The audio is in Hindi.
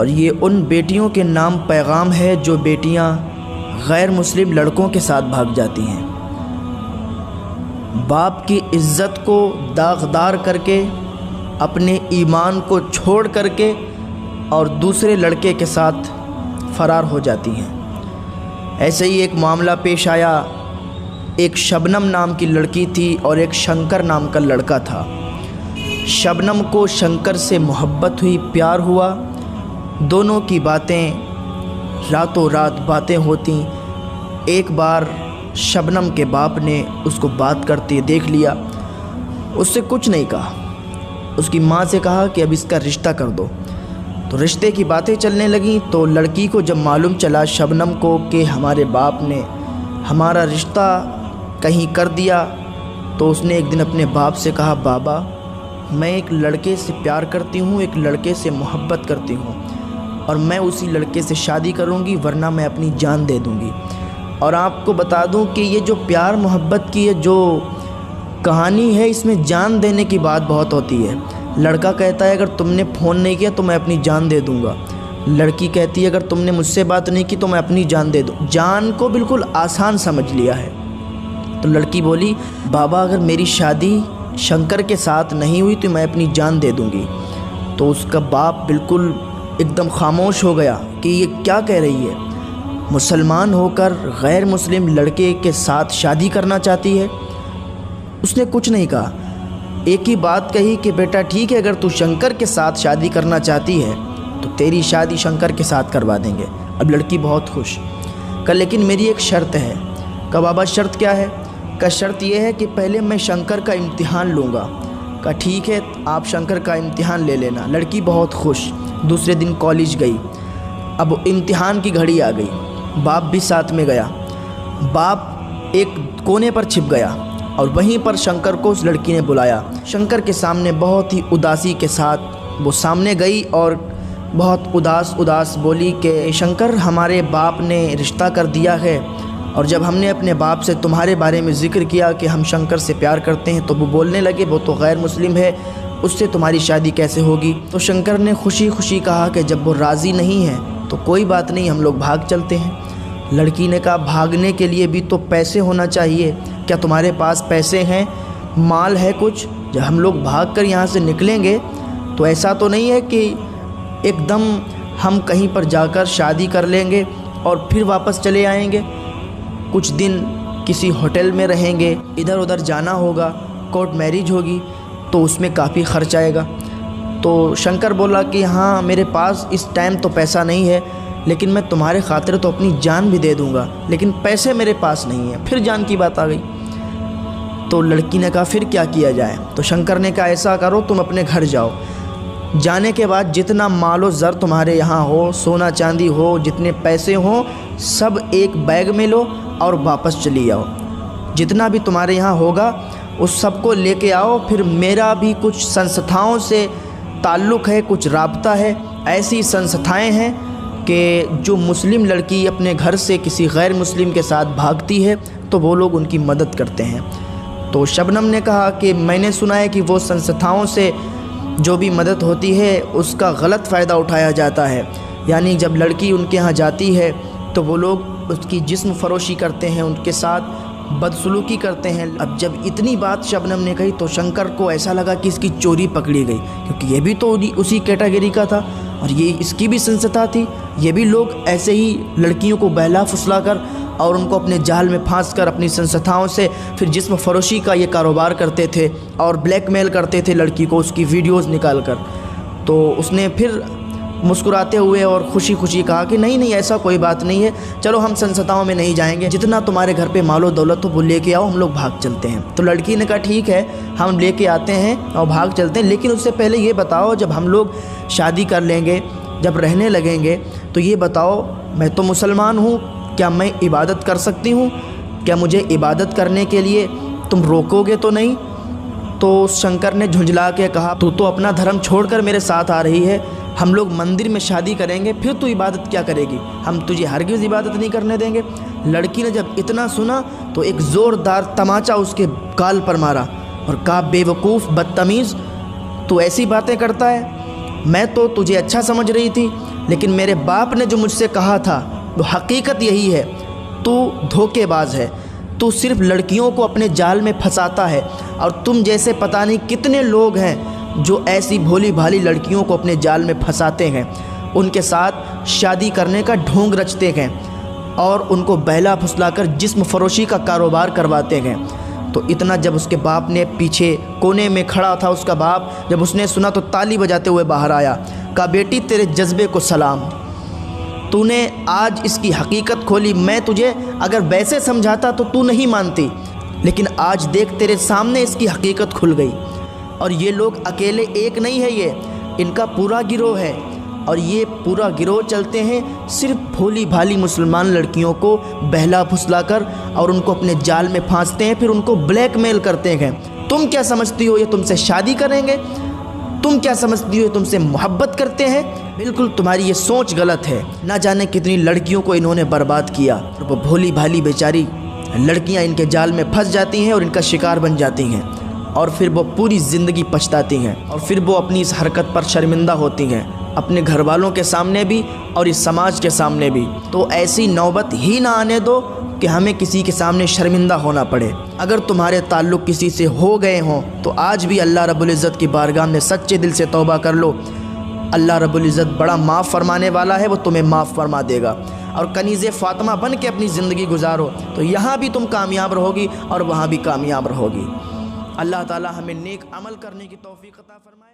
और ये उन बेटियों के नाम पैगाम है जो बेटियां गैर मुस्लिम लड़कों के साथ भाग जाती हैं। बाप की इज़्ज़त को दागदार करके, अपने ईमान को छोड़ करके और दूसरे लड़के के साथ फ़रार हो जाती हैं। ऐसे ही एक मामला पेश आया। एक शबनम नाम की लड़की थी और एक शंकर नाम का लड़का था। शबनम को शंकर से मोहब्बत हुई, प्यार हुआ। दोनों की बातें रातों रात बातें होती। एक बार शबनम के बाप ने उसको बात करते देख लिया। उससे कुछ नहीं कहा। उसकी माँ से कहा कि अब इसका रिश्ता कर दो। तो रिश्ते की बातें चलने लगीं। तो लड़की को जब मालूम चला शबनम को कि हमारे बाप ने हमारा रिश्ता कहीं कर दिया, तो उसने एक दिन अपने बाप से कहा, बाबा मैं एक लड़के से प्यार करती हूँ, एक लड़के से मोहब्बत करती हूँ और मैं उसी लड़के से शादी करूँगी, वरना मैं अपनी जान दे दूँगी। और आपको बता दूँ कि ये जो प्यार मोहब्बत की ये जो कहानी है, इसमें जान देने की बात बहुत होती है। लड़का कहता है अगर तुमने फ़ोन नहीं किया तो मैं अपनी जान दे दूँगा। लड़की कहती है अगर तुमने मुझसे बात नहीं की तो मैं अपनी जान दे दूँ। जान को बिल्कुल आसान समझ लिया है। तो लड़की बोली, बाबा अगर मेरी शादी शंकर के साथ नहीं हुई तो मैं अपनी जान दे दूँगी। तो उसका बाप बिल्कुल एकदम खामोश हो गया कि ये क्या कह रही है, मुसलमान होकर गैर मुस्लिम लड़के के साथ शादी करना चाहती है। उसने कुछ नहीं कहा, एक ही बात कही कि बेटा ठीक है, अगर तू शंकर के साथ शादी करना चाहती है तो तेरी शादी शंकर के साथ करवा देंगे। अब लड़की बहुत खुश। कहा लेकिन मेरी एक शर्त है। कहा बाबा शर्त क्या है? का शर्त यह है कि पहले मैं शंकर का इम्तिहान लूँगा। कहा ठीक है, आप शंकर का इम्तिहान ले लेना। लड़की बहुत खुश। दूसरे दिन कॉलेज गई। अब इम्तिहान की घड़ी आ गई। बाप भी साथ में गया। बाप एक कोने पर छिप गया और वहीं पर शंकर को उस लड़की ने बुलाया। शंकर के सामने बहुत ही उदासी के साथ वो सामने गई और बहुत उदास बोली कि शंकर हमारे बाप ने रिश्ता कर दिया है, और जब हमने अपने बाप से तुम्हारे बारे में ज़िक्र किया कि हम शंकर से प्यार करते हैं तो वो बोलने लगे वो तो गैर मुस्लिम है, उससे तुम्हारी शादी कैसे होगी। तो शंकर ने खुशी खुशी कहा कि जब वो राज़ी नहीं है तो कोई बात नहीं, हम लोग भाग चलते हैं। लड़की ने कहा भागने के लिए भी तो पैसे होना चाहिए, क्या तुम्हारे पास पैसे हैं, माल है कुछ? जब हम लोग भाग कर यहाँ से निकलेंगे तो ऐसा तो नहीं है कि एकदम हम कहीं पर जाकर शादी कर लेंगे और फिर वापस चले आएंगे। कुछ दिन किसी होटल में रहेंगे, इधर उधर जाना होगा, कोर्ट मैरिज होगी तो उसमें काफ़ी खर्च आएगा। तो शंकर बोला कि हाँ मेरे पास इस टाइम तो पैसा नहीं है, लेकिन मैं तुम्हारे खातिर तो अपनी जान भी दे दूँगा, लेकिन पैसे मेरे पास नहीं है। फिर जान की बात आ गई। तो लड़की ने कहा फिर क्या किया जाए? तो शंकर ने कहा ऐसा करो तुम अपने घर जाओ, जाने के बाद जितना मालो ज़र तुम्हारे यहाँ हो, सोना चांदी हो, जितने पैसे हो, सब एक बैग में लो और वापस चली आओ। जितना भी तुम्हारे यहाँ होगा उस सबको लेके आओ। फिर मेरा भी कुछ संस्थाओं से ताल्लुक़ है, कुछ राब्ता है। ऐसी संस्थाएं हैं कि जो मुस्लिम लड़की अपने घर से किसी गैर मुस्लिम के साथ भागती है तो वो लोग उनकी मदद करते हैं। तो शबनम ने कहा कि मैंने सुना है कि वो संस्थाओं से जो भी मदद होती है उसका गलत फ़ायदा उठाया जाता है, यानी जब लड़की उनके यहाँ जाती है तो वो लोग उसकी जिस्म फरोशी करते हैं, उनके साथ बदसलूकी करते हैं। अब जब इतनी बात शबनम ने कही तो शंकर को ऐसा लगा कि इसकी चोरी पकड़ी गई, क्योंकि ये भी तो उसी कैटेगरी का था और ये इसकी भी संस्था थी। ये भी लोग ऐसे ही लड़कियों को बहला फुसला कर और उनको अपने जाल में फांस कर अपनी संस्थाओं से फिर जिस्म फरोशी का ये कारोबार करते थे और ब्लैकमेल करते थे लड़की को, उसकी वीडियोस निकाल कर। तो उसने फिर मुस्कुराते हुए और खुशी खुशी कहा कि नहीं नहीं ऐसा कोई बात नहीं है, चलो हम संस्थाओं में नहीं जाएंगे, जितना तुम्हारे घर पे मालो दौलत हो वो लेके आओ, हम लोग भाग चलते हैं। तो लड़की ने कहा ठीक है हम लेके आते हैं और भाग चलते हैं, लेकिन उससे पहले ये बताओ जब हम लोग शादी कर लेंगे, जब रहने लगेंगे, तो ये बताओ मैं तो मुसलमान हूँ, क्या मैं इबादत कर सकती हूँ? क्या मुझे इबादत करने के लिए तुम रोकोगे तो नहीं? तो शंकर ने झुंझला के कहा तू तो अपना धर्म छोड़कर मेरे साथ आ रही है, हम लोग मंदिर में शादी करेंगे, फिर तू इबादत क्या करेगी? हम तुझे हरगिज़ इबादत नहीं करने देंगे। लड़की ने जब इतना सुना तो एक ज़ोरदार तमाचा उसके गाल पर मारा और कहा बेवकूफ़ बदतमीज़, तू ऐसी बातें करता है? मैं तो तुझे अच्छा समझ रही थी, लेकिन मेरे बाप ने जो मुझसे कहा था वो हकीकत यही है, तू धोखेबाज है, तू सिर्फ लड़कियों को अपने जाल में फंसाता है और तुम जैसे पता नहीं कितने लोग हैं जो ऐसी भोली भाली लड़कियों को अपने जाल में फंसाते हैं, उनके साथ शादी करने का ढोंग रचते हैं और उनको बहला फुसलाकर जिस्म फरोशी का कारोबार करवाते हैं। तो इतना जब उसके बाप ने, पीछे कोने में खड़ा था उसका बाप, जब उसने सुना तो ताली बजाते हुए बाहर आया, कहा बेटी तेरे जज्बे को सलाम, तूने आज इसकी हकीकत खोली। मैं तुझे अगर वैसे समझाता तो तू नहीं मानती, लेकिन आज देख तेरे सामने इसकी हकीकत खुल गई। और ये लोग अकेले एक नहीं है, ये इनका पूरा गिरोह है और ये पूरा गिरोह चलते हैं सिर्फ भोली भाली मुसलमान लड़कियों को बहला फुसलाकर और उनको अपने जाल में फांसते हैं, फिर उनको ब्लैकमेल करते हैं। तुम क्या समझती हो ये तुमसे शादी करेंगे? तुम क्या समझती हो ये तुमसे मोहब्बत करते हैं? बिल्कुल तुम्हारी ये सोच गलत है। ना जाने कितनी लड़कियों को इन्होंने बर्बाद किया। वो भोली भाली बेचारी लड़कियां इनके जाल में फंस जाती हैं और इनका शिकार बन जाती हैं और फिर वो पूरी ज़िंदगी पछताती हैं और फिर वो अपनी इस हरकत पर शर्मिंदा होती हैं, अपने घर वालों के सामने भी और इस समाज के सामने भी। तो ऐसी नौबत ही ना आने दो कि हमें किसी के सामने शर्मिंदा होना पड़े। अगर तुम्हारे ताल्लुक़ किसी से हो गए हों तो आज भी अल्लाह रब्बुल इज़्ज़त की बारगाह में सच्चे दिल से तौबा कर लो। अल्लाह रब्बुल इज़्ज़त बड़ा माफ़ फरमाने वाला है, वो तुम्हें माफ़ फरमा देगा। और कनीज़े फ़ातिमा बन के अपनी ज़िंदगी गुजारो तो यहाँ भी तुम कामयाब रहोगी और वहाँ भी कामयाब रहोगी। अल्लाह ताला हमें नेक अमल करने की तौफ़ीक़ अता फरमाए।